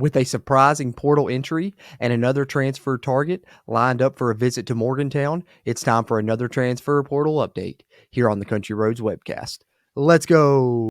With a surprising portal entry and another transfer target lined up for a visit to Morgantown, it's time for another transfer portal update here on the Country Roads webcast. Let's go.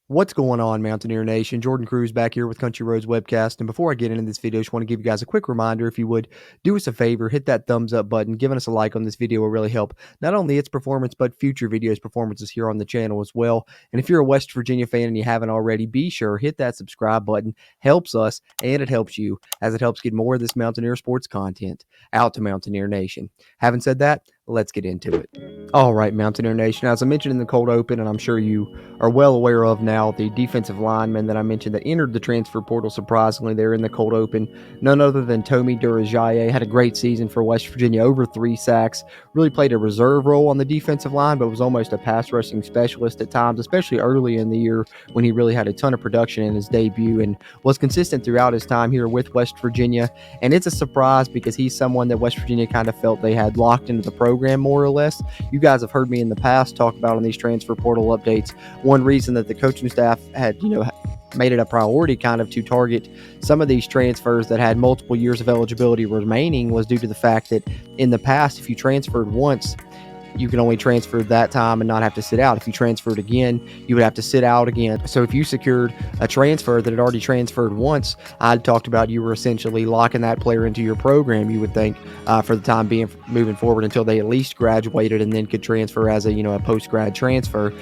What's going on, Mountaineer Nation? Jordan Cruz back here with Country Roads Webcast. And before I get into this video, I just want to give you guys a quick reminder. If you would, do us a favor, hit that thumbs up button. Giving us a like on this video will really help not only its performance, but future videos performances here on the channel as well. And if you're a West Virginia fan and you haven't already, be sure hit that subscribe button. Helps us and it helps you, as it helps get more of this Mountaineer sports content out to Mountaineer Nation. Having said that, let's get into it. All right, Mountaineer Nation, as I mentioned in the cold open, and I'm sure you are well aware of now, the defensive lineman that I mentioned that entered the transfer portal surprisingly there in the cold open, none other than Tomy Duray, had a great season for West Virginia, over 3 sacks, really played a reserve role on the defensive line, but was almost a pass rushing specialist at times, especially early in the year when he really had a ton of production in his debut and was consistent throughout his time here with West Virginia. And it's a surprise because he's someone that West Virginia kind of felt they had locked into the program more or less. You guys have heard me in the past talk about on these transfer portal updates, one reason that the coaching staff had, made it a priority kind of to target some of these transfers that had multiple years of eligibility remaining was due to the fact that in the past, if you transferred once, you can only transfer that time and not have to sit out. If you transferred again, you would have to sit out again. So if you secured a transfer that had already transferred once, I'd talked about you were essentially locking that player into your program, you would think, for the time being moving forward until they at least graduated and then could transfer as a post-grad transfer.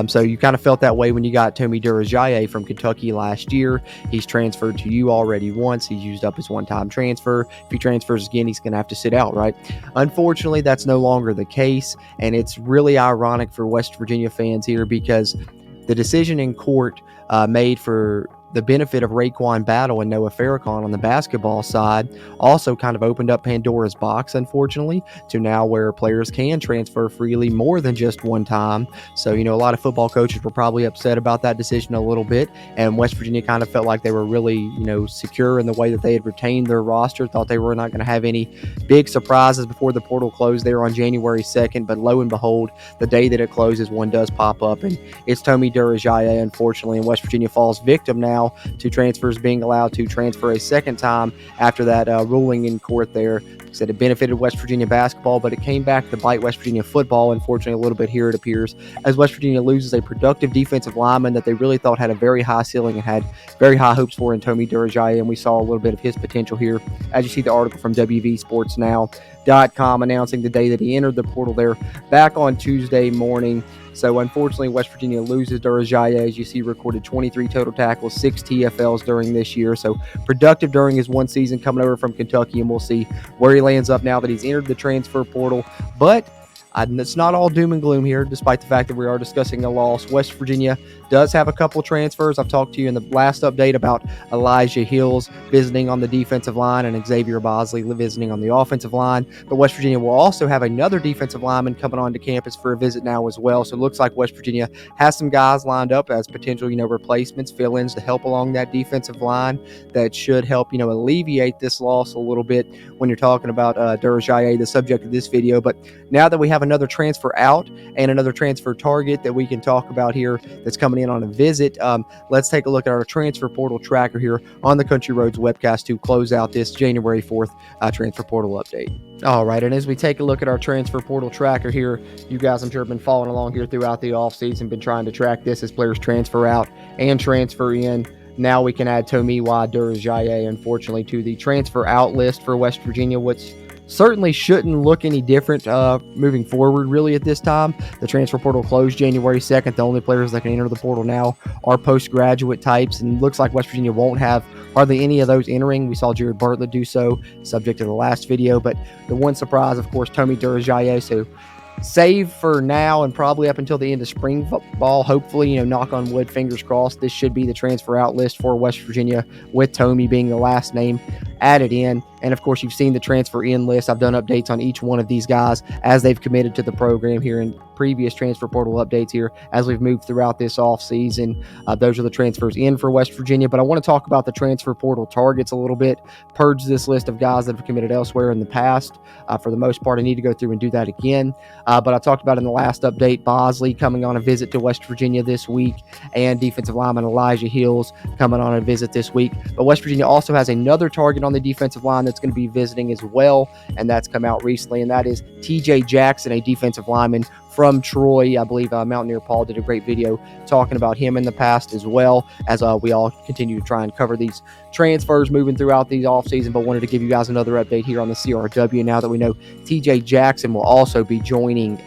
So you kind of felt that way when you got Tomy Duray from Kentucky last year. He's transferred to you already once. He's used up his one-time transfer. If he transfers again, he's going to have to sit out, right? Unfortunately, that's no longer the case. And it's really ironic for West Virginia fans here because the decision in court made for the benefit of Raekwon Battle and Noah Farrakhan on the basketball side also kind of opened up Pandora's box, unfortunately, to now where players can transfer freely more than just one time. So, a lot of football coaches were probably upset about that decision a little bit, and West Virginia kind of felt like they were really, secure in the way that they had retained their roster, thought they were not going to have any big surprises before the portal closed there on January 2nd, but lo and behold, the day that it closes, one does pop up, and it's Tomy Duray, unfortunately, and West Virginia falls victim now to transfers being allowed to transfer a second time after that ruling in court there. Said it benefited West Virginia basketball, but it came back to bite West Virginia football, unfortunately, a little bit here it appears, as West Virginia loses a productive defensive lineman that they really thought had a very high ceiling and had very high hopes for in Tomy Duray, and we saw a little bit of his potential here as you see the article from WVSportsNow.com announcing the day that he entered the portal there back on Tuesday morning. So unfortunately, West Virginia loses Duray, as you see, recorded 23 total tackles, 6 TFLs during this year. So productive during his one season coming over from Kentucky, and we'll see where he lands up now that he's entered the transfer portal. But it's not all doom and gloom here, despite the fact that we are discussing a loss. West Virginia does have a couple transfers. I've talked to you in the last update about Elijah Hills visiting on the defensive line and Xavier Bosley visiting on the offensive line. But West Virginia will also have another defensive lineman coming onto campus for a visit now as well. So it looks like West Virginia has some guys lined up as potential, replacements, fill-ins to help along that defensive line that should help, alleviate this loss a little bit when you're talking about Duray, the subject of this video. But now that we have another transfer out and another transfer target that we can talk about here that's coming in on a visit, let's take a look at our transfer portal tracker here on the Country Roads webcast to close out this January 4th transfer portal update. All right, and as we take a look at our transfer portal tracker here, you guys I'm sure have been following along here throughout the offseason, been trying to track this as players transfer out and transfer in. Now we can add Tomy Duray, unfortunately, to the transfer out list for West Virginia, which certainly shouldn't look any different moving forward, really, at this time. The transfer portal closed January 2nd. The only players that can enter the portal now are postgraduate types, and looks like West Virginia won't have hardly any of those entering. We saw Jared Bartlett do so, subject to the last video, but the one surprise, of course, Tomy Duray. So save for now and probably up until the end of spring football. Hopefully, knock on wood, fingers crossed, this should be the transfer out list for West Virginia, with Tomy being the last name added in. And of course, you've seen the transfer in list. I've done updates on each one of these guys as they've committed to the program here in previous transfer portal updates here as we've moved throughout this offseason. Those are the transfers in for West Virginia. But I want to talk about the transfer portal targets a little bit, purge this list of guys that have committed elsewhere in the past. For the most part, I need to go through and do that again. But I talked about in the last update, Bosley coming on a visit to West Virginia this week, and defensive lineman Elijah Hills coming on a visit this week. But West Virginia also has another target on the defensive line that's going to be visiting as well, and that's come out recently, and that is TJ Jackson, a defensive lineman from Troy. I believe Mountaineer Paul did a great video talking about him in the past as well, as we all continue to try and cover these transfers moving throughout these offseason. But wanted to give you guys another update here on the CRW now that we know TJ Jackson will also be joining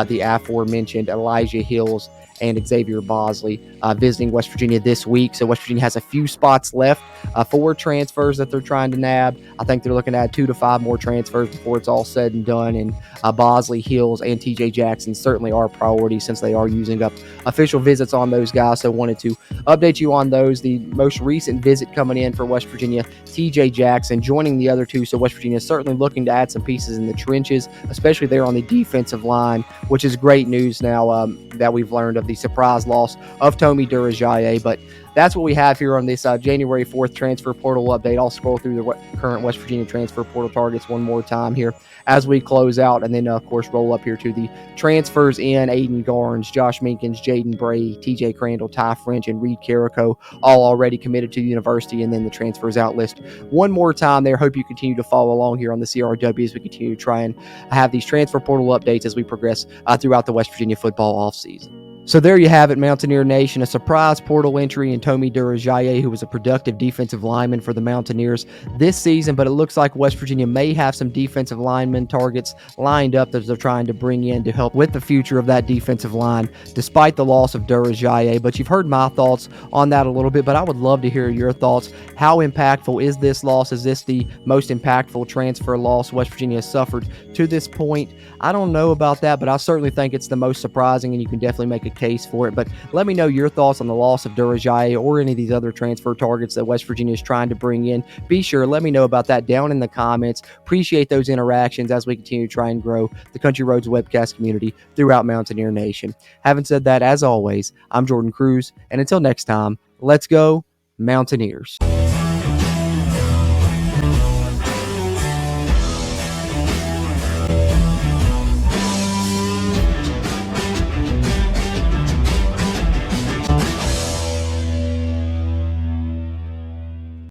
the aforementioned Elijah Hills and Xavier Bosley visiting West Virginia this week. So West Virginia has a few spots left for transfers that they're trying to nab. I think they're looking at 2 to 5 more transfers before it's all said and done. And Bosley, Hills, and TJ Jackson certainly are priorities since they are using up official visits on those guys. So wanted to update you on those. The most recent visit coming in for West Virginia, TJ Jackson joining the other two. So West Virginia is certainly looking to add some pieces in the trenches, especially there on the defensive line, which is great news now that we've learned of the surprise loss of Tomy Duray. But that's what we have here on this January 4th transfer portal update. I'll scroll through the current West Virginia transfer portal targets one more time here as we close out, and then of course roll up here to the transfers in: Aiden Garnes, Josh Minkins, Jaden Bray, TJ Crandall, Ty French, and Reed Carrico, all already committed to the university. And then the transfers out list one more time there. Hope you continue to follow along here on the CRW as we continue to try and have these transfer portal updates as we progress throughout the West Virginia football offseason. So there you have it, Mountaineer Nation. A surprise portal entry in Tomy Duray, who was a productive defensive lineman for the Mountaineers this season, but it looks like West Virginia may have some defensive lineman targets lined up that they're trying to bring in to help with the future of that defensive line, despite the loss of Duray. But you've heard my thoughts on that a little bit, but I would love to hear your thoughts. How impactful is this loss? Is this the most impactful transfer loss West Virginia has suffered to this point? I don't know about that, but I certainly think it's the most surprising, and you can definitely make a case for it. But let me know your thoughts on the loss of Duray or any of these other transfer targets that West Virginia is trying to bring in. Be sure, let me know about that down in the comments. Appreciate those interactions as we continue to try and grow the Country Roads webcast community throughout Mountaineer Nation. Having said that, as always, I'm Jordan Cruz, and until next time, let's go Mountaineers.